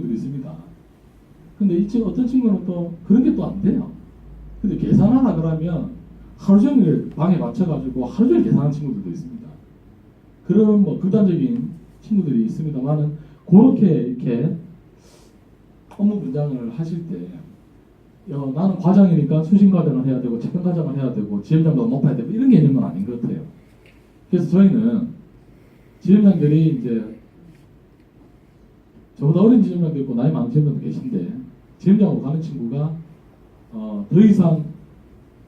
있습니다. 근데 이 친구, 어떤 친구는 또 그런 게 또 안 돼요. 근데 계산하라 그러면 하루 종일 방에 맞춰가지고 하루 종일 계산하는 친구들도 있습니다. 그런 뭐 극단적인 친구들이 있습니다만은 그렇게 이렇게 업무 분장을 하실 때 나는 과장이니까 수신 과정을 해야 되고 채권 과정을 해야 되고 지점장도 높아야 되고 이런 개념은 아닌 것 같아요. 그래서 저희는 지점장들이 이제 저보다 어린 지점장도 있고 나이 많은 지점장도 계신데 지점장으로 가는 친구가 더 이상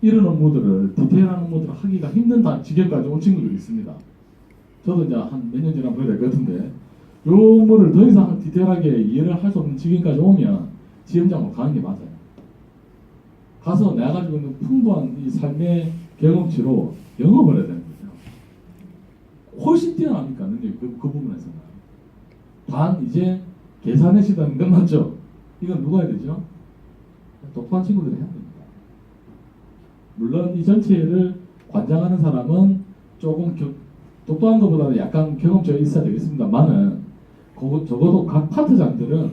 이런 업무들을 디테일한 업무들을 하기가 힘든 지경까지 온 친구들이 있습니다. 저도 이제 한 몇 년 지나면 그래야 될 것 같은데 요 업무를 더 이상 디테일하게 이해를 할 수 없는 지경까지 오면 지점장으로 가는 게 맞아요. 가서 내가 가지고 있는 풍부한 이 삶의 경험치로 영업을 해야 되는 거죠. 훨씬 뛰어납니까 능력이 그 부분에서는. 단 이제 계산의 시간은 끝났죠. 이건 누가 해야 되죠? 똑똑한 친구들이 해야 됩니다. 물론 이 전체를 관장하는 사람은 조금 똑똑한 것보다는 약간 경험치가 있어야 되겠습니다만은 적어도 각 파트장들은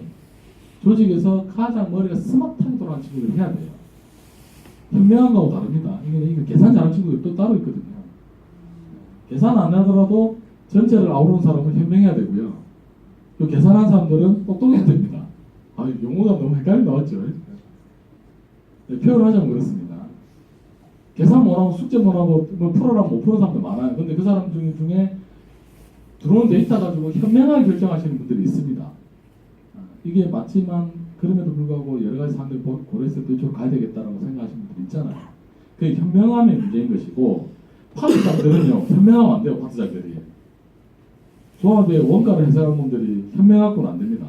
조직에서 가장 머리가 스마트하게 돌아가는 친구들이 해야 돼요. 현명한 거하고 다릅니다. 이게 계산 잘하는 친구들이 또 따로 있거든요. 계산 안 하더라도 전체를 아우르는 사람은 현명해야 되고요. 또 계산하는 사람들은 똑똑해야 됩니다. 용어가 너무 헷갈리 나왔죠. 네, 표현을 하자면 그렇습니다. 계산 못하고 숙제 못하고 뭐 풀어라면 못 푸는 사람도 많아요. 근데 그 사람 중에 들어온 데이터 가지고 현명하게 결정하시는 분들이 있습니다. 이게 맞지만 그럼에도 불구하고 여러 가지 사람들이 고려했을 때 이쪽으로 가야 되겠다라고 생각하시는 분들이 있잖아요. 그게 현명함의 문제인 것이고 파트장들은요 현명하면 안 돼요. 파트장들이 조합의 원가를 해석하는 분들이 현명하고는 안 됩니다.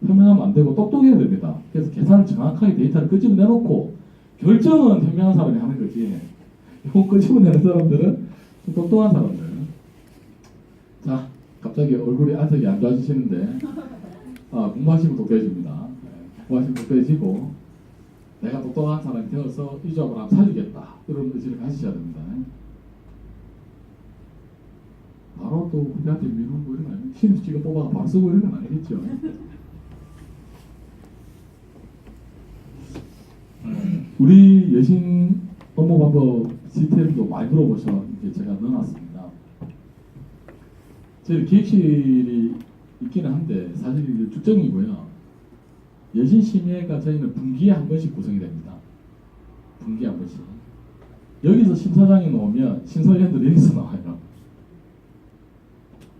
현명하면 안 되고 똑똑해야 됩니다. 그래서 계산을 정확하게 데이터를 끄집어내놓고 결정은 현명한 사람이 하는 거지. 이거 끄집어내는 사람들은 좀 똑똑한 사람들. 자, 갑자기 얼굴이 안색이 안 좋아지시는데 공부하시면 똑똑해집니다. 공부하시면 똑똑해지고 내가 똑똑한 사람이 되어서 이 조합을 한번 살리겠다. 이런 의지를 가지셔야 됩니다. 바로 또 후배한테 미루는 거 이런 거 아니에요? 신입 지금 뽑아서 바로 쓰고 이런 건 아니겠죠. 우리 여신 업무 방법 시스템도 많이 물어보셔 이제 제가 넣어놨습니다. 저희 기획실이 있기는 한데 사실 이게 축정이고요. 여신 심의회가 저희는 분기에 한 번씩 구성이 됩니다. 분기에 한 번씩. 여기서 심사장이 나오면 심사위원들이 여기서 나와요.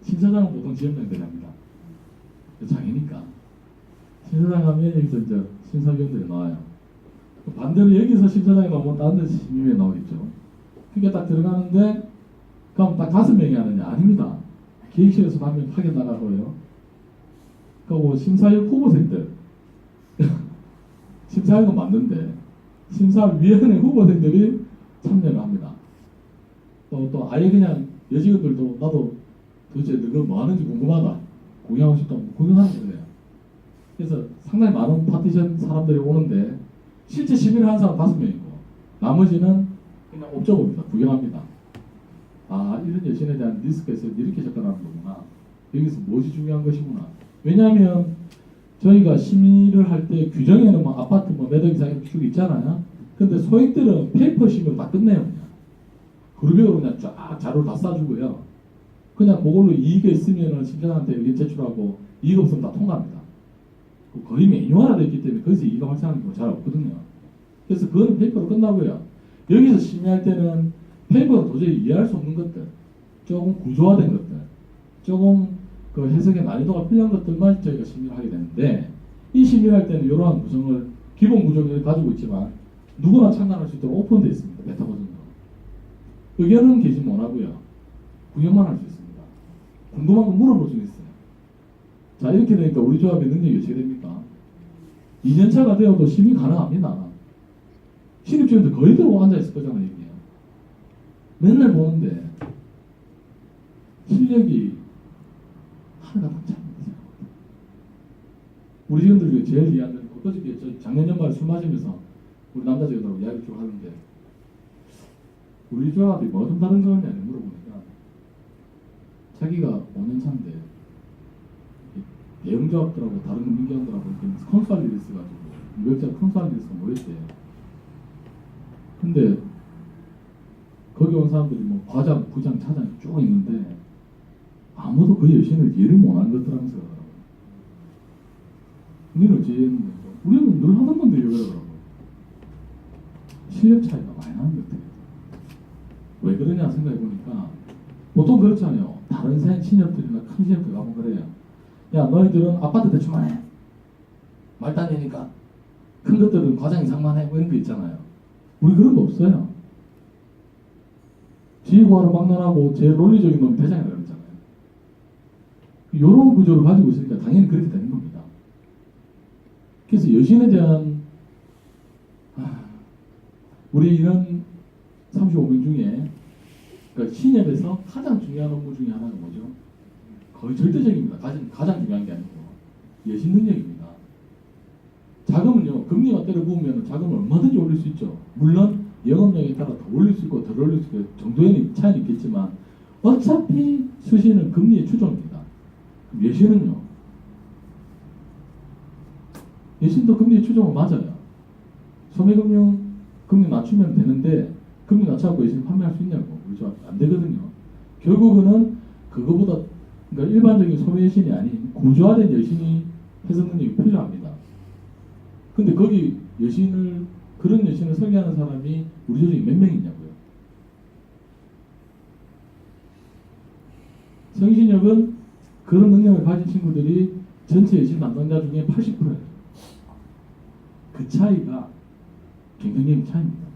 심사장은 보통 지점장들이 합니다. 장이니까. 심사장 하면 여기서 이제 심사위원들이 나와요. 반대로 여기서 심사장이 나오면 다른 데서 심의위에 나오겠죠. 그게 딱 들어가는데 그럼 딱 5명이 하느냐? 아닙니다. 기획실에서 한 명 파견 나가고요. 그리고 심사위원 후보생들 심사위원은 맞는데 심사위원회 후보생들이 참여를 합니다. 또 아예 그냥 여직원들도 나도 도대체 너가 뭐 하는지 궁금하다. 구경하고 싶다. 구경하는 거예요. 그래서 상당히 많은 파티션 사람들이 오는데 실제 심의를 하는 사람 5명이고 나머지는 그냥 옵저버입니다. 구경합니다. 이런 여신에 대한 리스크가 있어서 이렇게 접근하는 거구나. 여기서 무엇이 중요한 것이구나. 왜냐하면 저희가 심의를 할 때 규정에는 뭐 아파트 몇억 이상 이렇게 쭉 있잖아요. 근데 소액들은 페이퍼 심의로 다 끝내요. 그냥. 그룹별로 그냥 쫙 자료를 다 싸주고요. 그냥 그걸로 이익이 있으면 심사장한테 의견 제출하고 이익 없으면 다 통과합니다. 거의 매뉴얼화되어 있기 때문에 거기서 이익이 발생하는 경우가 잘 없거든요. 그래서 그거는 페이퍼로 끝나고요. 여기서 심의할 때는 페이퍼로 도저히 이해할 수 없는 것들, 조금 구조화된 것들, 조금 그 해석의 난이도가 필요한 것들만 저희가 심의를 하게 되는데 이 심의를 할 때는 이러한 구성을 기본 구조를 가지고 있지만 누구나 참가할 수 있도록 오픈되어 있습니다. 베타 버전으로. 의견은 개진 못하고요. 구경만 할 수 있습니다. 궁금한 거 물어볼 수 있어요. 자, 이렇게 되니까 우리 조합의 능력이 어떻게 됩니까? 2년차가 되어도 심의 가능합니다. 신입주원들 거의 들어와 앉아있을 거잖아요. 이게. 맨날 보는데 실력이 하나가 딱 차입니다. 우리 직원들 중에 제일 이해하는 어저께 저 작년 연말에 술 마시면서 우리 남자 직원들하고 이야기 쭉 하는데 우리 조합이 뭐 좀 다른 거냐 물어보니까 자기가 5년 차인데 대형조합들하고 다른 민간들하고 이렇게 컨설리스 가지고 200자 컨설리스가 모였대요. 근데 거기 온 사람들이 뭐 과장, 부장, 차장이 쭉 있는데 아무도 그 여신을 이해를 못하는 것들하면서 우리는 어찌 했는데 우리는 늘 하던 건데 왜 그러더라고. 실력 차이가 많이 나는 것 같아요. 왜 그러냐 생각해 보니까 보통 그렇잖아요. 다른 신협들이나 큰 신협들 가면 그래요. 야 너희들은 아파트 대출만 해. 말도 안 되니까. 큰 것들은 과장 이상만 해. 뭐 이런 거 있잖아요. 우리 그런 거 없어요. 지휘구하러 막론하고 제일 논리적인 놈이 대장이라고 그랬잖아요. 이런 구조를 가지고 있으니까 당연히 그렇게 되는 겁니다. 그래서 여신에 대한 우리 이런 35명 중에 그러니까 신협에서 가장 중요한 업무 중에 하나가 뭐죠? 거의 절대적입니다. 가장 중요한 게 아니고 여신 능력입니다. 자금은요, 금리가 때려 부으면 자금을 얼마든지 올릴 수 있죠. 물론 영업력에 따라 더 올릴 수 있고 덜 올릴 수 있고 정도의 차이는 있겠지만 어차피 수시는 금리의 추종입니다. 여신은요, 여신도 금리의 추종은 맞아요. 소매금융 금리 낮추면 되는데 금리 낮춰갖고 여신 판매할 수 있냐고. 그렇죠? 안 되거든요. 결국은 그거보다 그러니까 일반적인 소매 여신이 아닌 구조화된 여신이 해석 능력이 필요합니다. 근데 거기 여신을 그런 여신을 설계하는 사람이 우리 조직에 몇 명 있냐고요. 성신역은 그런 능력을 가진 친구들이 전체 여신 담당자 중에 80%예요. 그 차이가 굉장히 차이입니다.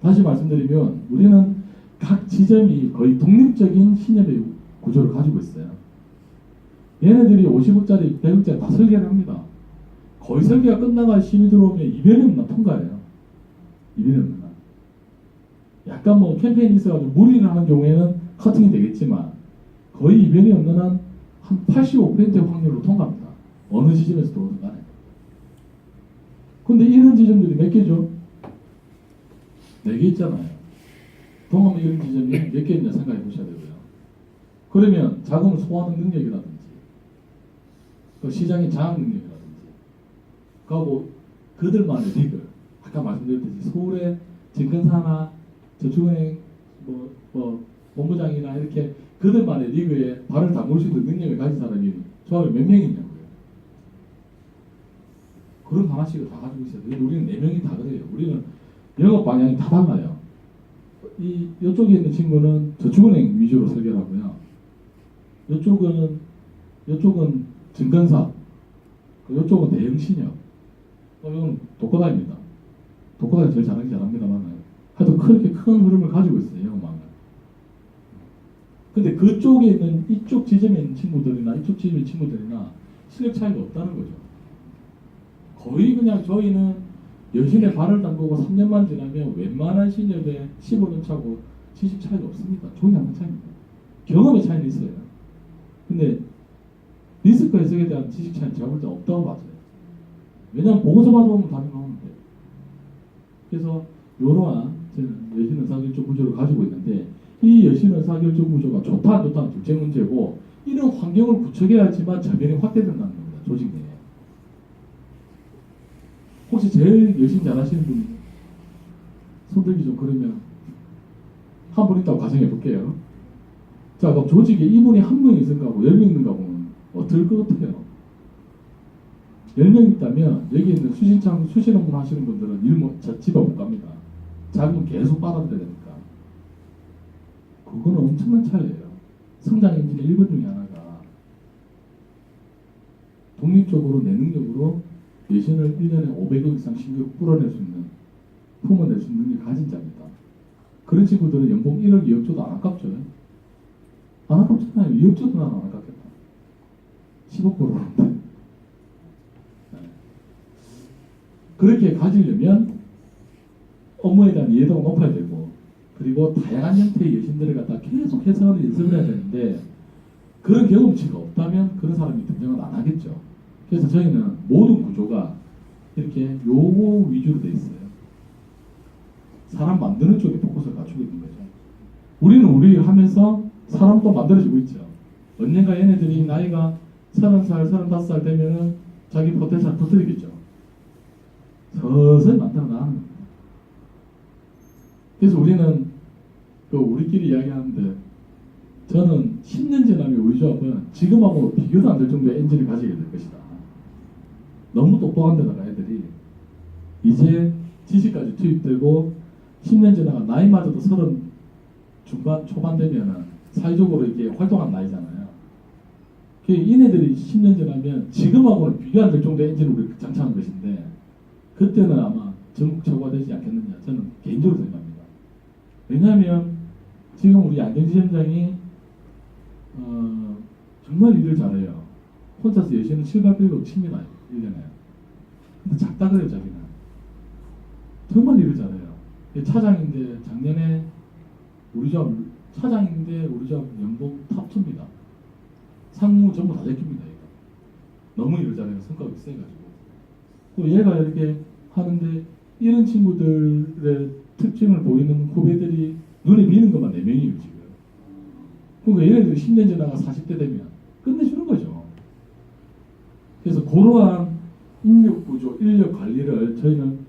다시 말씀드리면 우리는 각 지점이 거의 독립적인 신협의 구조를 가지고 있어요. 얘네들이 50억짜리, 100억짜리 다 설계를 합니다. 거의 설계가 끝나가 심의 들어오면 이변이 없나 통과해요. 이변이 없나. 약간 뭐 캠페인이 있어가지고 무리를 하는 경우에는 커팅이 되겠지만 거의 이변이 없는 한 85%의 확률로 통과합니다. 어느 지점에서도 오든 간에. 근데 이런 지점들이 몇 개죠? 4개 있잖아요. 동암 이런 지점이 몇 개 있냐 생각해 보셔야 되고요. 그러면 자금을 소화하는 능력이라든지 또 시장의 장악 능력이라든지 그리고 그들만의 리그 아까 말씀드렸듯이 서울의 증권사나 저축은행 뭐 본부장이나 이렇게 그들만의 리그에 발을 담글 수 있는 능력을 가진 사람이 조합에 몇 명이 있냐고요. 그런 하나씩을 다 가지고 있어요. 우리는 4명이 다 그래요. 우리는 영업 방향이 다 달라요. 이쪽에 있는 친구는 저축은행 위주로 설계를 하고요. 이쪽은 증권사, 이쪽은 대형신협, 이건 독거다입니다. 독거다가 제일 잘합니다만 하여튼 그렇게 큰 흐름을 가지고 있어요. 영업망을. 근데 그쪽에 있는 이쪽 지점에 있는 친구들이나 이쪽 지점에 있는 친구들이나 실력 차이가 없다는 거죠. 거의 그냥 저희는 여신의 발을 담그고 3년만 지나면 웬만한 신협에 15년 차고 70 차이가 없습니다. 종이 한 차이입니다. 경험의 차이는 있어요. 근데 리스크 해석에 대한 지식 차이는 제가 볼 때 없다고 봐요. 왜냐하면 보고서 받아보면 답이 나오는데. 그래서 이러한 여신 의사결정 구조를 가지고 있는데 이 여신 의사결정 구조가 좋다 안 좋다는 둘째 문제고 이런 환경을 구축해야지만 저변이 확대된다는 겁니다. 조직 내에. 혹시 제일 여신 잘하시는 분 손들기 좀 그러면 한 분 있다고 가정해 볼게요. 자 그럼 조직에 이분이 한 명 있는가 하고 10명 있는가 보면 어떨 것 같아요? 10명 있다면 여기 있는 수신 업무 하시는 분들은 집에 못 갑니다. 자금 계속 빨아들여야 되니까. 그거는 엄청난 차이예요. 성장 엔진의 1번 중에 하나가 독립적으로 내 능력으로 여신을 1년에 500억 이상 신규 풀어낼 수 있는, 품어낼 수 있는 능력을 가진 자입니다. 그런 친구들은 연봉 1억, 2억 줘도 안 아깝죠. 안 아깝잖아요. 2억 줘도 난 안 아깝겠다. 10억 벌어오는데. 그렇게 가지려면 업무에 대한 이해도가 높아야 되고 그리고 다양한 형태의 여신들을 갖다 계속 해석하는 연습을 해야 되는데 그런 경험치가 없다면 그런 사람이 등장을 안 하겠죠. 그래서 저희는 모든 구조가 이렇게 요거 위주로 돼 있어요. 사람 만드는 쪽에 포커스를 갖추고 있는 거죠. 우리는 우리 하면서 사람도 만들어지고 있죠. 언젠가 얘네들이 나이가 30살, 35살 되면은 자기 포텐셜 터뜨리겠죠. 서서히 만들어 나가는 겁니다. 그래서 우리는 우리끼리 이야기하는데 저는 10년 지나면 우리 조합은 지금하고 비교도 안 될 정도의 엔진을 가지게 될 것이다. 너무 똑똑한 데다가 애들이 이제 지식까지 투입되고 10년 지나가 나이마저도 30 중반 초반 되면은 사회적으로 이렇게 활동한 나이잖아요. 이네들이 10년 지나면 지금하고는 비교 안 될 정도의 엔진을 우리 장착한 것인데 그때는 아마 전국 최고가 되지 않겠느냐 저는 개인적으로 생각합니다. 왜냐하면 지금 우리 안경지점장이 정말 일을 잘해요. 혼자서 여시는 700억 칩니다. 1년에. 근데 작다 그래요 자기는. 정말 일을 잘해요. 차장인데 작년에 우리 조합 차장인데 우리 조합 연봉 탑2입니다. 상무 전부 다 제낍니다. 얘가. 너무 일을 잘해요. 성과가 세가지고. 얘가 이렇게 하는데 이런 친구들의 특징을 보이는 후배들이 눈에 비는 것만 4명이에요 지금. 그러니까 얘네들이 10년 지나가 40대 되면 끝내주는 거죠. 그래서 그러한 인력 구조, 인력 관리를 저희는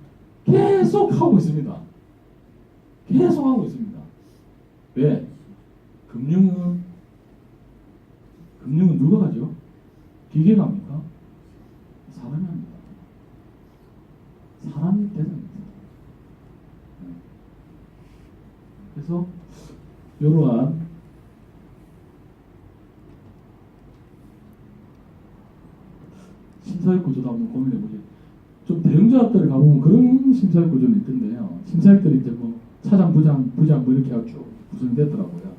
계속 하고 있습니다. 계속 하고 있습니다. 왜? 금융은 누가 가죠? 기계가 합니까? 사람이 합니다. 사람이 대상입니다. 그래서 이러한 심사역 구조도 한번 고민해보죠. 좀 대형조합들을 가보면 그런 심사역 구조는 있던데요. 심사역들이 이제 뭐 차장, 부장 뭐 이렇게 하고 쭉 구성됐더라고요.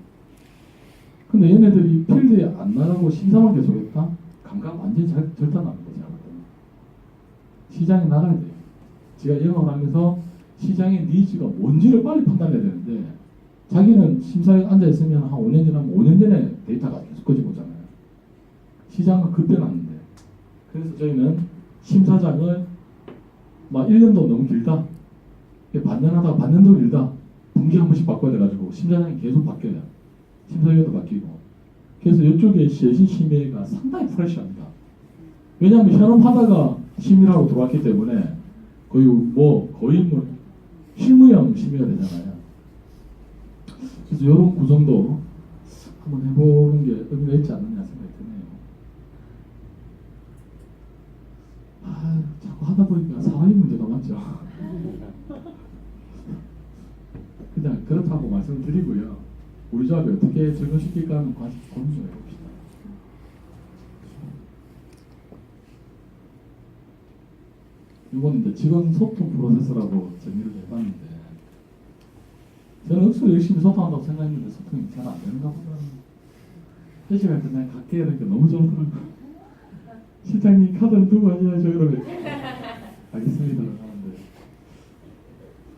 근데 얘네들이 필드에 안 나가고 심사만 계속했다? 감각 완전히 절단하는 거죠. 시장에 나가야 돼요. 제가 영업을 하면서 시장의 니즈가 뭔지를 빨리 판단해야 되는데 자기는 심사에 앉아있으면 한 5년 지나면 5년 전에 데이터가 계속 꺼지고 오잖아요. 시장은 급변하는데 그래서 저희는 심사장을 막 1년도 너무 길다. 반년하다가 반년도 길다. 분기 한 번씩 바꿔야 돼가지고 심사장이 계속 바뀌어요. 심사위원도 바뀌고. 그래서 이쪽에 여신 심의가 상당히 프레시합니다. 왜냐하면 현업하다가 심의하고 들어왔기 때문에 거의 뭐 실무형 심의가 되잖아요. 그래서 이런 구성도 한번 해보는 게 의미가 있지 않느냐 생각이 드네요. 자꾸 하다 보니까 사회의 문제가 많죠. 그냥 그렇다고 말씀드리고요. 우리 조합이 어떻게 적용시킬까 하는 고민 좀 해봅시다. 이건 이제 직원 소통 프로세스라고 정의를 해봤는데 저는 억수로 열심히 소통한다고 생각했는데 소통이 잘 안 되는가 보다. 회식할 때 그냥 각계 이렇게 너무 좋더라고요. 실장님 카드는 두고 하셔야죠 이러면 알겠습니다 하는데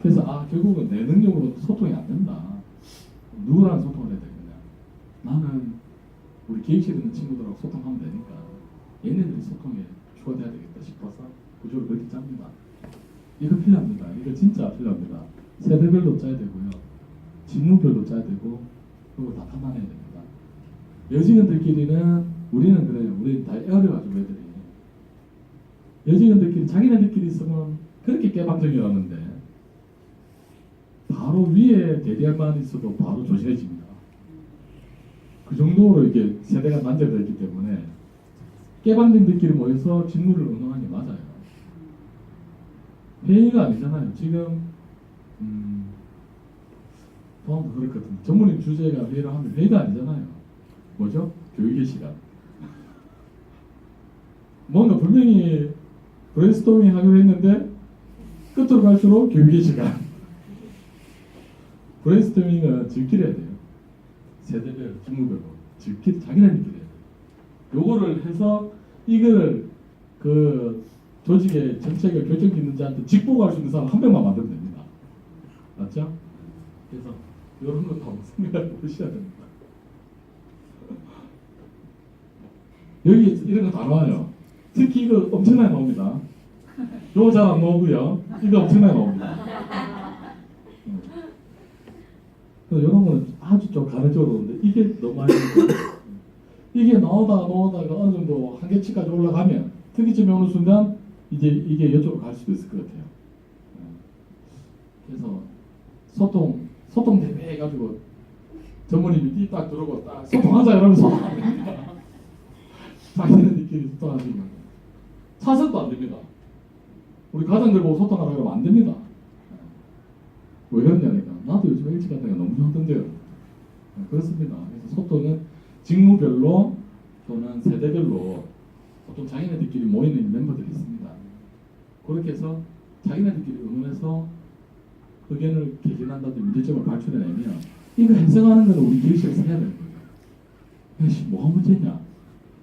그래서 결국은 내 능력으로 소통이 안 된다. 누구랑 소통을 해야 되느냐. 나는 우리 계획실에 있는 친구들하고 소통하면 되니까 얘네들이 소통에 추가돼야 되겠다 싶어서 구조를 그렇게 짭니다. 이거 필요합니다. 이거 진짜 필요합니다. 세대별로 짜야 되고요. 직무별로 짜야 되고 그걸 다 판단해야 됩니다. 여직원들끼리는 우리는 그래요. 우리 다 어려가지고 애들이 여직원들끼리 자기네들끼리 있으면 그렇게 깨방정이라는데 바로 위에 대리할만 있어도 바로 조심해집니다. 그 정도로 이게 세대가 난제되어 있기 때문에 깨방정들끼리 모여서 직무를 운영하는 게 맞아요. 회의가 아니잖아요. 지금 또한번 그랬거든요. 전문의 주제가 회의를 하면 회의가 아니잖아요. 뭐죠? 교육의 시간. 뭔가 분명히 브레인스토밍 하기로 했는데 끝으로 갈수록 교육의 시간. 브레인스토밍은 지키려 해야 돼요. 세대별, 직무별로 자기네들끼리 해야 돼요. 요거를 해서 이거를 그 조직의 정책을 결정짓는 자한테 직보할 수 있는 사람 한 명만 만들면 됩니다. 맞죠? 그래서 이런 것도 한번 생각해 보셔야 됩니다. 여기 이런 거 다 나와요. 특히 이거 엄청나게 나옵니다. 요거 잘 안 나오고요. 이거 엄청나게 나옵니다. 그래서 이런 거는 아주 좀 가능적으로 오는데 이게 너무 많이 이게 나오다가 어느 정도 한계치까지 올라가면 특이점이 오는 순간 이제 이게 이쪽으로 갈 수도 있을 것 같아요. 그래서 소통 대회 해가지고 전무님이 띠딱 들어오고 딱 소통하자 이러면 소통 안 됩니다. 자기네들끼리 소통하시면 차선도 안 됩니다. 우리 가장들 보고 소통하라 그러면 안 됩니다. 왜 그러냐니까 나도 요즘 일찍 갔다가 너무 힘든데요. 그렇습니다. 그래서 소통은 직무별로 또는 세대별로 보통 자기네들끼리 모이는 멤버들이 있습니다. 그렇게 해서 자기네들끼리 의논해서 의견을 개진한다든지 문제점을 발출해내면 이거 해석하는 거는 우리 기획실에서 해야 되는 거예요. 뭐가 문제냐?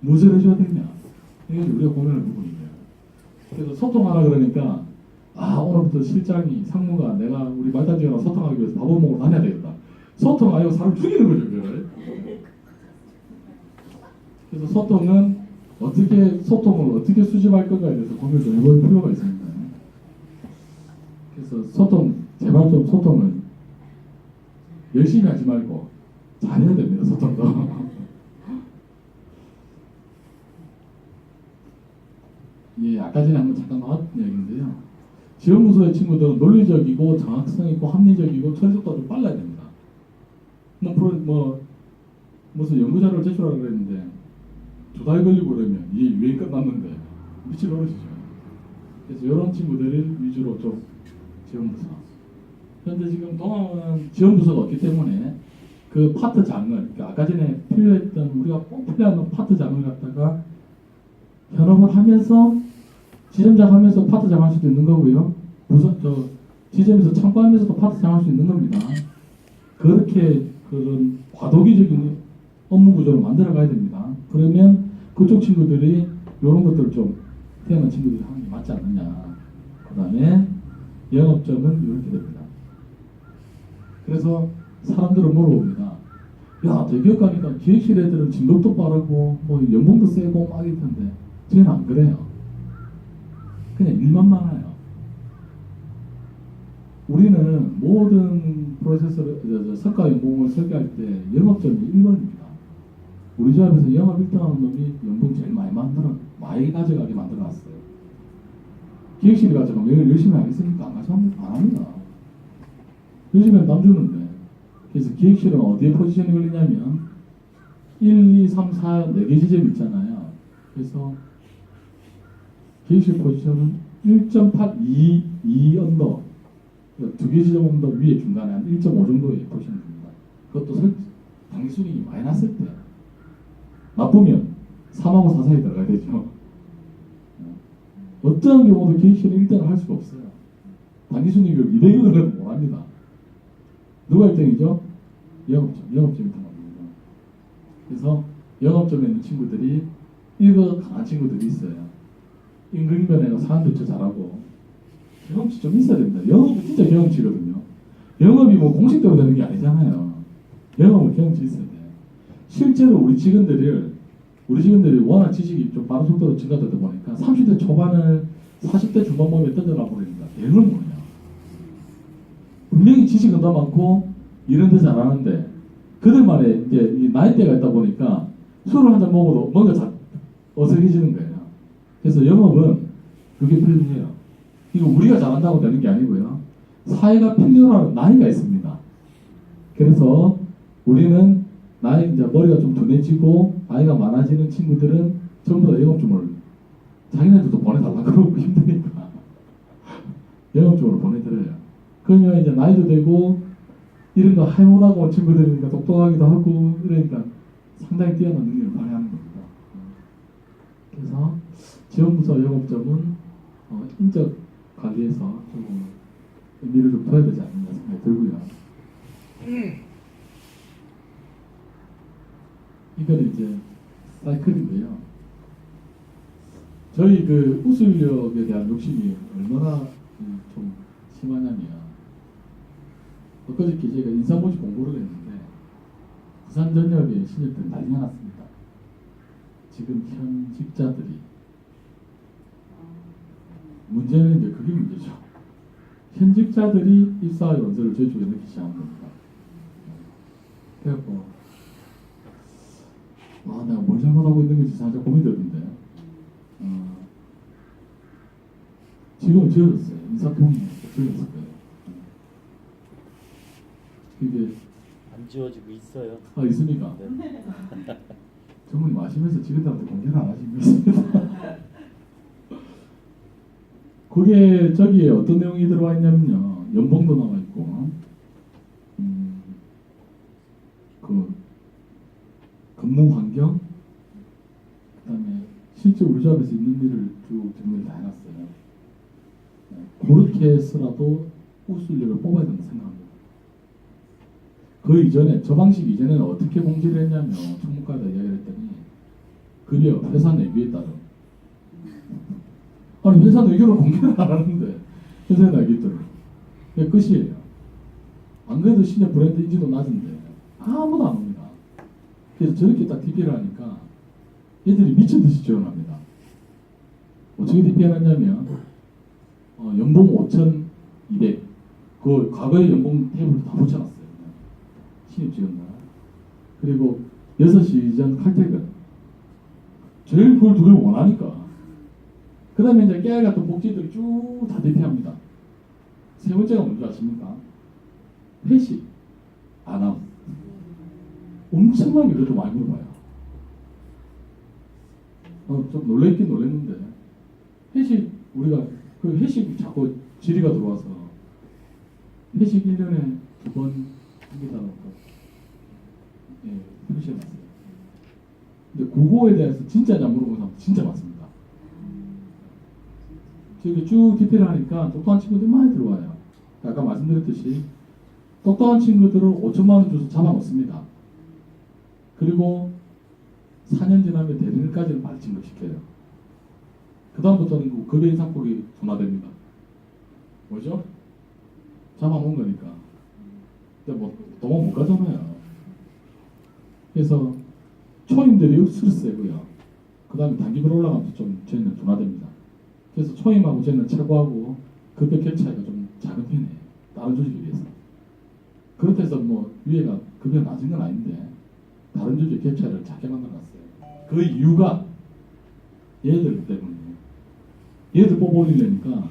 무엇을 해줘야 되냐? 이게 우리가 고민할 부분이에요. 그래서 소통하라 그러니까 오늘부터 실장이 상무가 내가 우리 말단지랑 소통하기 위해서 밥을 먹으러 다녀야 되겠다. 소통 아니고 사람 죽이는 거죠. 그걸. 그래서 소통을 어떻게 수집할 건가에 대해서 고민을 좀 해볼 필요가 있습니다. 그래서 제발 좀 소통을 열심히 하지 말고 잘해야 됩니다. 소통도. 예, 아까 전에 한번 잠깐 나왔던 이야기인데요. 지원부서의 친구들은 논리적이고 정확성 있고 합리적이고 처리 속도가 좀 빨라야 됩니다. 무슨 연구자료를 제출하라고 그랬는데 2달 걸리고 그러면 이 유행 끝났는데 미칠 노릇이죠. 그래서 이런 친구들을 위주로 좀 지원부서. 그런데 지금 동아은 지원부서가 없기 때문에 그 파트 장을, 그러니까 아까 전에 필요했던 우리가 꼭 필요한 파트 장을 갖다가 현업을 하면서 지점장 하면서 파트 장할 수도 있는 거고요. 지점에서 창구하면서도 파트 장할 수 있는 겁니다. 그렇게 그런 과도기적인 업무 구조를 만들어 가야 됩니다. 그러면 그쪽 친구들이 이런 것들을 좀 태어난 친구들이 하는 게 맞지 않느냐. 그 다음에 영업점은 이렇게 됩니다. 그래서 사람들은 물어봅니다. 야, 대기업 가니까 기획실 애들은 진급도 빠르고 뭐 연봉도 세고 막 이럴 텐데 저희는 안 그래요. 그냥 일만 많아요. 우리는 모든 프로세서를 성과 연봉을 설계할 때 영업점이 1번입니다. 우리 조합에서 영업 1등하는 놈이 연봉 제일 많이 가져가게 만들어놨어요. 기획실이 가져가면 일 열심히 하겠습니까? 안 합니다. 요즘엔 남 주는데. 그래서 기획실은 어디에 포지션이 걸리냐면 1, 2, 3, 4, 4개 지점이 있잖아요. 그래서 기획실 포지션은 1.8, 2 언더, 2개 지점 언더 위에 중간에 한 1.5 정도의 포지션입니다. 그것도 당기순이익이 많이 났을 때 나쁘면 3하고 4 사이 들어가야 되죠. 어떠한 경우도 기획실은 1등을 할 수가 없어요. 당기순이익을 200억을 못합니다. 누가 1등이죠? 영업점이 1등합니다. 그래서 영업점에 있는 친구들이 이거 강한 친구들이 있어요. 임금변에가 사람들 더 잘하고 경험치 좀 있어야 됩니다. 영업은 진짜 경험치거든요. 영업이 뭐 공식대로 되는 게 아니잖아요. 영업은 경험치 있어야 돼요. 실제로 우리 직원들이 워낙 지식이 좀 빠른 속도로 증가되다 보니까 30대 초반을 40대 중반 몸에 던져놔 버리니까 대응을 못해요. 분명히 지식은 더 많고 일은 더 잘하는데 그들만의 이제 이 나이대가 있다 보니까 술을 한잔 먹어도 뭔가 어색해지는 거예요. 그래서 영업은 그게 필요해요. 이거 우리가 잘한다고 되는 게 아니고요. 사회가 필요로 하는 나이가 있습니다. 그래서 우리는 이제 머리가 좀 둔해지고 나이가 많아지는 친구들은 전부 다 영업점을 자기네들도 보내달라 그러고 힘드니까 영업점으로 보내드려요. 그러면 이제 나이도 되고 이런 거 해보라고 온 친구들이니까 똑똑하기도 하고 이러니까 상당히 뛰어난 능력을 발휘하는 겁니다. 그래서 지원부서 영업점은 인적 관리에서 좀 의미를 좀 둬야 되지 않는가 생각이 들고요. 이거는 이제 사이클인데요. 저희 그 우수인력에 대한 욕심이 얼마나 좀 심하냐면 엊그저께 제가 인사모집 공고를 했는데 부산 전역에 신입들 난리가 났습니다. 지금 현직자들이 문제는 이제 그게 문제죠. 현직자들이 입사의 원서를 저희 쪽에 넣기 시작한 겁니다. 그래갖고 아, 내가 뭘 잘못하고 있는 건지 살짝 고민되던데. 지금은 지어졌어요. 인사통이 지어졌을 거예요. 이게 안 지워지고 있어요. 있습니까? 네. 전문님 아시면서 직원들한테 공개를 안 하시고 있습니다. 그게 저기에 어떤 내용이 들어와 있냐면요. 연봉도 나와 있고, 그 근무 환경, 그다음에 실제 우리 조합에서 있는 일을 쭉 정리를 다 해놨어요. 그렇게 해서라도 우수인력을 뽑아야 된다고 생각합니다. 그 이전에, 저 방식 이전에는 어떻게 공지를 했냐면, 총무과에다 이야기를 했더니, 그게요, 회사 내규에 따른. 아니, 회사 내규를 공개를 안 하는데, 회사 내규에 따른. 그게 끝이에요. 안 그래도 신의 브랜드 인지도 낮은데, 아무도 안 옵니다. 그래서 저렇게 딱 DP를 하니까, 얘들이 미친 듯이 지원합니다. 어떻게 DP를 하냐면, 연봉 5,200. 그 과거의 연봉 테이블 다 붙여놨어요. 신입 직원들. 그리고 6시 전 칼퇴근. 제일 그걸 두 개 원하니까. 그 다음에 이제 깨알 같은 복지들이 쭉 다 대피합니다. 세 번째가 뭔지 아십니까? 회식. 안 함. 엄청나게 그래도 많이 물어봐요. 좀 놀랬긴 놀랬는데. 회식, 우리가 그 회식 자꾸 질의가 들어와서 회식 1년에 2번 합니다라고 표시해놨어요. 근데 그거에 대해서 진짜냐 물어보는 사람 진짜 많습니다. 저기 쭉 디테일을 하니까 똑똑한 친구들이 많이 들어와요. 아까 말씀드렸듯이 똑똑한 친구들을 5천만 원 줘서 잡아놓습니다. 그리고 4년 지나면 대리인까지는 빨리 진급시켜요. 그 다음부터는 그 급여 인상폭이 둔화됩니다. 뭐죠? 잡아놓은 거니까. 근데 뭐 도망 못 가잖아요. 그래서 초임들이 스트레스고요. 그 다음에 단기별 올라가면서 좀 저희는 둔화됩니다. 그래서 초임하고 저희는 최고하고 급여 갭 차이가 좀 작은 편이에요. 다른 조직에 비해서. 그렇다 해서 뭐 위에가 급여 낮은 건 아닌데 다른 조직 갭 차이를 작게 만들어놨어요. 그 이유가 얘들 때문에 얘들 뽑아 올리려니까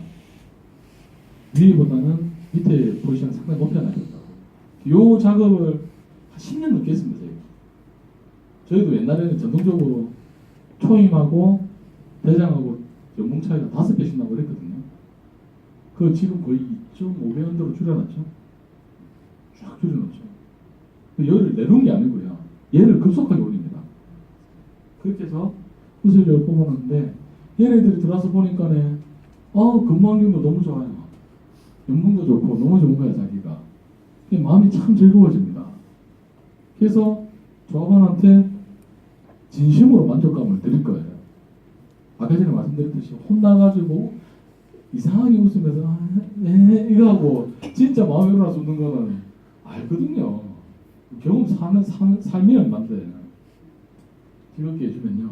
위에보다는 밑에 포지션을 상당히 높여놔야 된다고. 이 작업을 한 10년 넘게 했습니다. 저희도 옛날에는 전통적으로 초임하고 대장하고 연봉 차이가 5배씩 나고 그랬거든요. 그 지금 거의 2.5배원대로 줄여놨죠. 쫙 줄여놨죠. 얘를 내놓은 게 아니고요. 얘를 급속하게 올립니다. 그렇게 해서 우수인력을 뽑아놨는데 얘네들이 들어와서 보니까네 근무 환경도 너무 좋아요. 연봉도 좋고 너무 좋은 거야 자기가. 마음이 참 즐거워집니다. 그래서 조합원한테 진심으로 만족감을 드릴 거예요. 아까 전에 말씀드렸듯이 혼나가지고 이상하게 웃으면서 이거 하고 진짜 마음이 일어나서 웃는 거는 알거든요. 경험 삶이 얼만데 즐겁게 해주면요.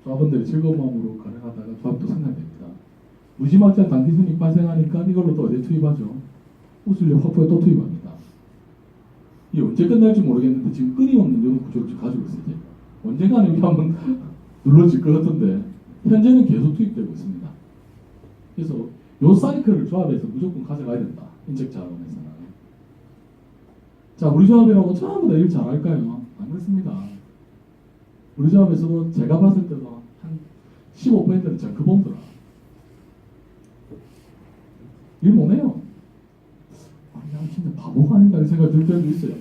조합원들이 즐거운 마음으로 가능하다가 조합도 성장됩니다. 무지막지한 단기 순익 발생하니까 이걸로 또 어디에 투입하죠? 우수인력 확보에 또 투입합니다. 이게 언제 끝날지 모르겠는데 지금 끊임없는 이런 구조를 지금 가지고 있어요. 제가. 언젠가 이렇게 한번 눌러질 것 같은데 현재는 계속 투입되고 있습니다. 그래서 요 사이클을 조합에서 무조건 가져가야 된다. 인적 자원에서는. 자, 우리 조합이라고 전부 다 일 잘할까요? 안 그렇습니다. 우리 조합에서도 제가 봤을 때도 한 15%는 정크본더라. 일 못해요. 아니, 난 진짜 바보가 아닌가 이 생각이 들 때도 있어요.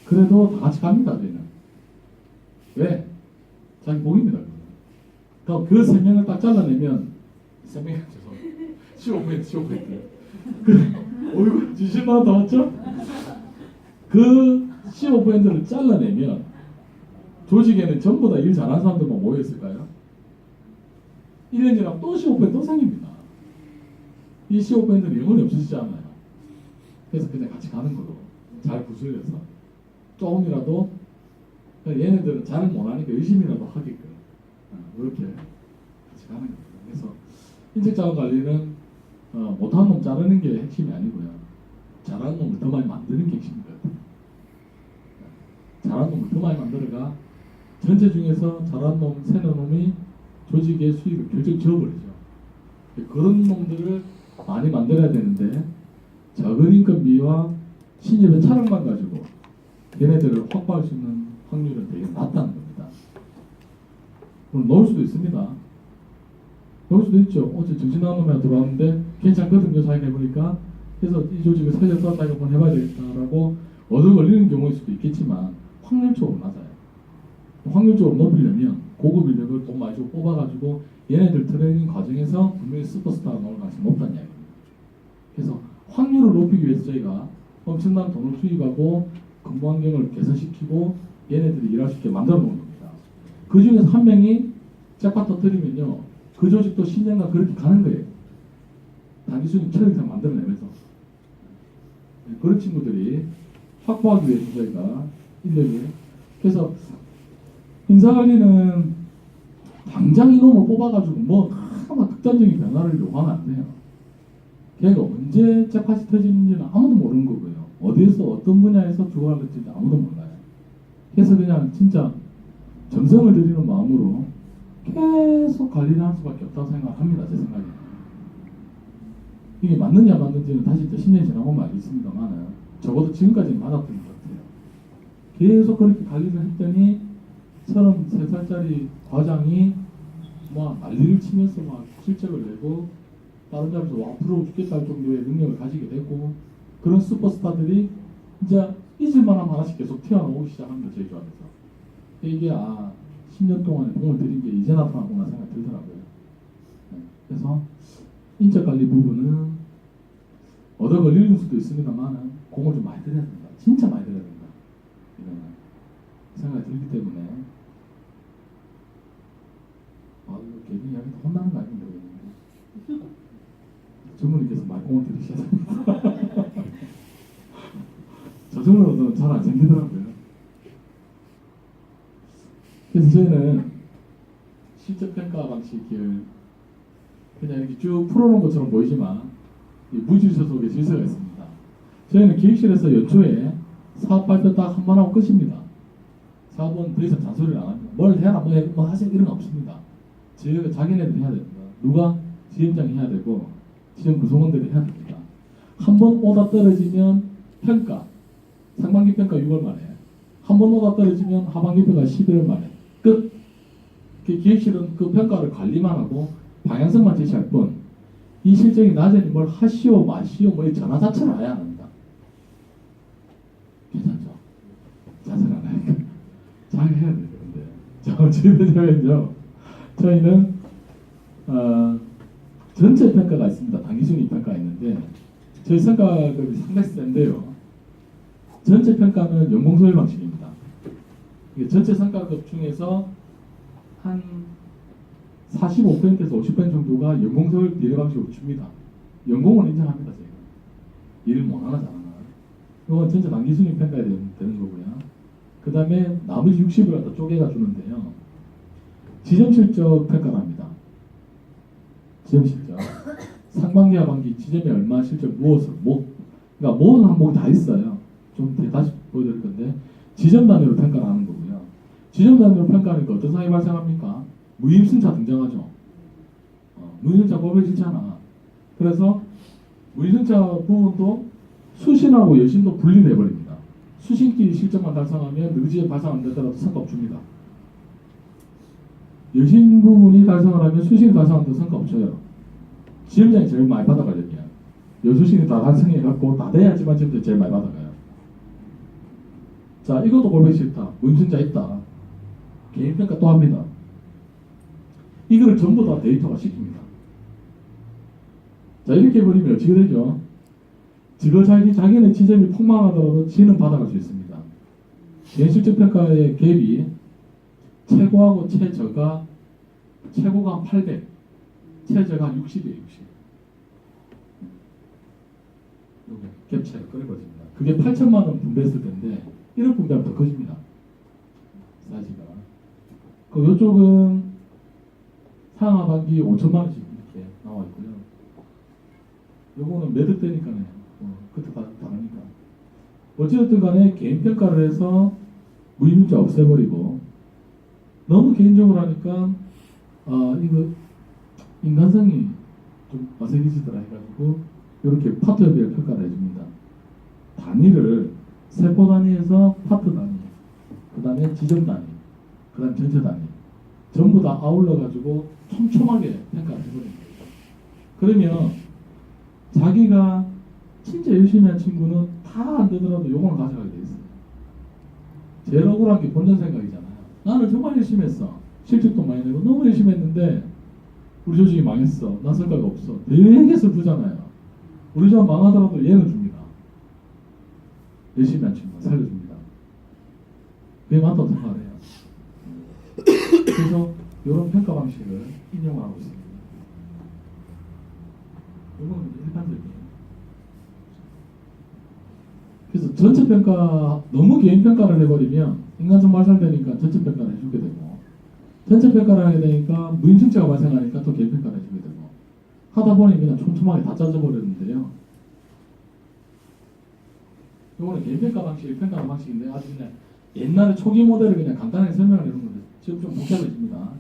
그래도 다 같이 갑니다, 저희는. 왜? 자기 복입니다. 그럼 그 3명을 딱 잘라내면 3명이 죄송합니다. 15%. 어이구, 20만 원 더 왔죠? 그 15%를 잘라내면 조직에는 전부 다 일 잘하는 사람들만 모여있을까요? 1년 지나면 또 15%또 생깁니다. 이 15%는 영원히 없어지지 않아요. 그래서 그냥 같이 가는 거로 잘 구슬려서 조금이라도 얘네들은 잘 못하니까 열심히라도 하게끔 이렇게 같이 가는 겁니다. 그래서 인적자원 관리는 못하는 놈 자르는 게 핵심이 아니고요. 잘하는 놈을 더 많이 만드는 게 핵심인 것 같아요. 잘하는 놈을 더 많이 만들어가 전체 중에서 잘한 놈, 세는 놈이 조직의 수익을 결정 지어버리죠. 그런 놈들을 많이 만들어야 되는데 적은 인건비와 신입의 차량만 가지고 얘네들을 확보할 수 있는 확률은 되게 낮다는 겁니다. 물론 넣을 수도 있습니다. 넣을 수도 있죠. 어제 정신 나간 놈이 들어왔는데 괜찮거든요. 자기가 해보니까. 그래서 이 조직을 살려서 자기가 한번 해봐야 되겠다라고 얻어 걸리는 경우일 수도 있겠지만 확률적으로 낮아요. 확률적으로 높이려면 고급 인력을 돈 많이 주고 뽑아가지고 얘네들 트레이닝 과정에서 분명히 슈퍼스타가 나올 가능성이 높다는 이야기입니다. 그래서 확률을 높이기 위해서 저희가 엄청난 돈을 투입하고 근무 환경을 개선시키고 얘네들이 일할 수 있게 만들어 놓은 겁니다. 그 중에서 한 명이 짝바 터뜨리면요, 그 조직도 10년간 그렇게 가는 거예요. 단기 수익 천억 이상 만들어내면서. 그런 친구들이 확보하기 위해서 저희가 인력이, 그래서 인사관리는 당장 이놈을 뽑아가지고 뭐 하나 극단적인 변화를 요구하면 안 돼요. 걔가 언제 짝팟이 터지는지는 아무도 모르는 거고요. 어디에서 어떤 분야에서 죽어갈 것인지 아무도 몰라요. 그래서 그냥 진짜 정성을 들이는 마음으로 계속 관리를 할 수밖에 없다고 생각합니다. 제 생각에는. 이게 맞는지 안 맞는지는 다시 또 10년 지나보면 알겠습니다만 적어도 지금까지는 맞았던 것 같아요. 계속 그렇게 관리를 했더니 33살짜리 과장이 막 난리를 치면서 막 실적을 내고 다른 잡에서 와 부러워 죽겠다 할 정도의 능력을 가지게 되고, 그런 슈퍼스타들이 이제 잊을만한 하나씩 계속 튀어나오기 시작합니다. 저희 조합에서. 이게 10년 동안에 공을 들인 게 이제 나타나구나 생각이 들더라고요. 네. 그래서 인적관리 부분은 얻어 걸리는 수도 있습니다만 공을 좀 많이 들여야 된다. 진짜 많이 들여야 된다. 이런 생각이 들기 때문에 이거 괜히 이야기도 혼나는 거 아닌가 모르겠는데 전문님께서 많이 공을 들이셔야 됩니다. 저 정도로는 잘 안 생기더라고요. 그래서 저희는 실적평가 방식을 그냥 이렇게 쭉 풀어놓은 것처럼 보이지만 무질서 속에 질서가 있습니다. 저희는 기획실에서 연초에 사업 발표 딱 한 번 하고 끝입니다. 사업은 더 이상 잔소리를 안 합니다. 뭘 해라 뭐 하세요 이런 거 없습니다. 저희가 자기네들이 해야 됩니다. 누가 지점장이 해야 되고 지점 구성원들이 해야 됩니다. 한 번 오다 떨어지면 평가, 상반기 평가 6월 말에, 한 번 오다 떨어지면 하반기 평가 11월 말에 끝. 기획실은 그 평가를 관리만 하고 방향성만 제시할 뿐, 이 실적이 낮에는 뭘 하시오 마시오 뭐 이 전화 자체를 아예 안 합니다. 괜찮죠? 자세를 안 하니까 자기가 해야 돼요. 근데 자, 저희 회사는요, 저희는 전체 평가가 있습니다. 단기 순위 평가가 있는데 저희 성과급이 상당히 센데요. 전체 평가는 연공소일 방식입니다. 이게 전체 성과급 중에서 한 45%에서 50% 정도가 연공소일 비례 방식으로 줍니다. 연공은 인정합니다. 저희가. 일을 못하나 잘하나. 이건 전체 단기 순위 평가에 되는 거고요. 그 다음에 나머지 60을 갖다 쪼개가 주는데요. 지점 실적 평가를 합니다. 지점 실적. 상반기, 하반기 지점에 얼마 실적 무엇을, 그러니까 모든 항목이 다 있어요. 좀 다시 보여드릴 건데, 지점 단위로 평가를 하는 거고요. 지점 단위로 평가하니까 어떤 상황이 발생합니까? 무임승차 등장하죠. 무임승차 법에 싫잖아. 그래서 무임승차 부분도 수신하고 여신도 분리돼버립니다. 수신끼리 실적만 달성하면 느지에 발생 안 되더라도 성과 줍니다. 여신 부분이 달성을 하면 수신이 달성 안 돼도 성과 없어요. 지점장이 제일 많이 받아가거든요. 여수신이 다 달성해갖고 다 돼야지만 지점장이 제일 많이 받아가요. 자, 이것도 골뱅이 싫다. 무임승차 있다. 개인평가 또 합니다. 이거를 전부 다 데이터가 시킵니다. 자, 이렇게 해버리면 어떻게 되죠? 자기네 지점이 폭망하더라도 지는 받아갈 수 있습니다. 개인실적평가의 갭이 최고하고 최저가, 최고가 한 800, 최저가 한 60이에요, 60. 갭 차이가 끊어버립니다. 그게 8천만 원 분배했을 텐데 1억 분배하면 더 커집니다. 사이즈가. 그 이쪽은 상하반기 5천만 원씩 이렇게 나와 있고요. 요거는 매듭되니까요. 그때 다르니까. 어찌됐든 간에 개인 평가를 해서 무임자 없애버리고 너무 개인적으로 하니까 이거 인간성이 좀 어색해지더라 해가지고 이렇게 파트별 평가를 해줍니다. 단위를 세포 단위에서 파트 단위, 그 다음에 지점 단위, 그 다음에 전체 단위 전부 다 아울러 가지고 촘촘하게 평가를 해버립니다. 그러면 자기가 진짜 열심히 한 친구는 다 안 되더라도 요거는 가져가게 돼 있어요. 제일 억울한 게 본전 생각이잖아요. 나는 정말 열심히 했어. 실적도 많이 내고 너무 열심히 했는데 우리 조직이 망했어. 나 성과가 없어. 되게 슬프잖아요. 우리 조직 망하더라도 얘는 줍니다. 열심히 한 친구 살려줍니다. 그게 맞다고 생각을 해요. 그래서 이런 평가 방식을 인용을 하고 있습니다. 이건 일반적이에요. 그래서 전체 평가, 너무 개인 평가를 해버리면 인간성 발달되니까 전체 평가를 해주게 되고, 전체 평가를 하게 되니까 무임승차가 발생하니까 또 개인 평가를 해주게 되고, 하다 보니 그냥 촘촘하게 다 짜져버렸는데요. 이거는 개인 평가 방식, 평가 방식인데 아주 그냥 옛날에 초기 모델을 그냥 간단하게 설명을 해놓은 건데 지금 좀 복잡해집니다.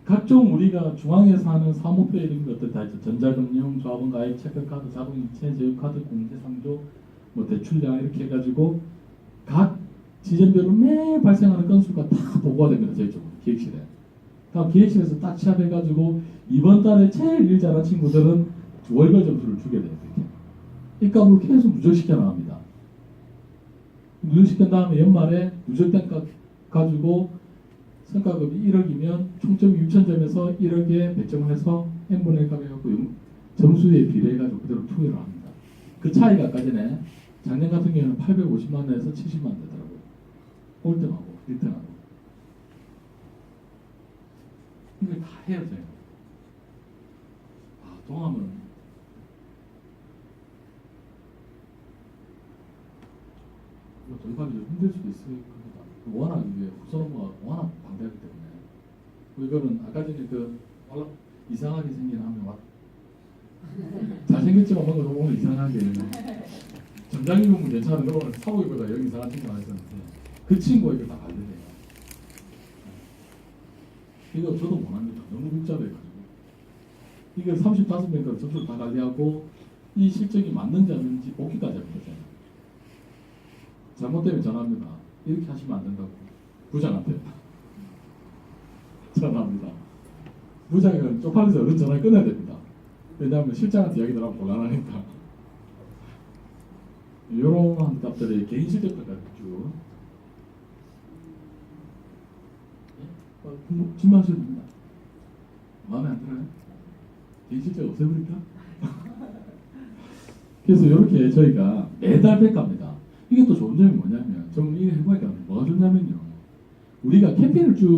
각종 우리가 중앙에서 하는 사무표 이런 것들 다 있죠. 전자금융, 조합원가입, 체크카드, 자동이체, 제휴카드, 공제상조, 뭐 대출량 이렇게 해가지고 각 지점별로 매일 발생하는 건수가 다 보고가 됩니다. 저희 쪽으로 기획실에. 다음 기획실에서 딱 취합해가지고 이번 달에 제일 일 잘한 친구들은 월별 점수를 주게 돼요. 이렇게. 이 값을 계속 누적시켜 나갑니다. 누적시킨 다음에 연말에 누적된 값 가지고 성과급이 1억이면 총점이 6,000점에서 1억에 배정을 해서 n분의 1 값 해갖고 점수에 비례해가지고 그대로 투여를 합니다. 그 차이가 아까 전에 작년 같은 경우에는 850만 원에서 70만 원 되더라고요. 꼴등하고 1등하고. 이걸 다 헤어져요. 동함은 돌파기 좀 힘들 수도 있을 겁니다. 워낙 이게 후선 업무가 워낙 방대하기 때문에. 이거는 아까 전에 이상하게 생긴 하면 잘생겼지만 뭔가 좀 오늘 이상하게 정장이 보면 괜찮은데 오늘 사복이보다 여기 이상한 친구가 있었는데 그 친구가 이걸 다 관리돼요. 이거 저도 못합니다. 너무 복잡해가지고 이걸 35명까지 점수를 다 관리하고 이 실적이 맞는지 안 맞는지 복귀까지 합니다. 잘못되면 전화합니다. 이렇게 하시면 안 된다고 부장한테 전화합니다. 부장은 쪽팔려서 얼른 전화 끊어야 됩니다. 왜냐하면 실장한테 이야기 들어가면 곤란하니까. 이런 값들이 개인 실적까지 쭉 질문하셔도 됩니다. 마음에 안 들어요? 개인 실적 없애버릴까? 그래서 이렇게 저희가 매달 평가합니다. 이게 또 좋은 점이 뭐냐면 좀 이거 해보니까 뭐가 좋냐면요. 우리가 캠페인을 쭉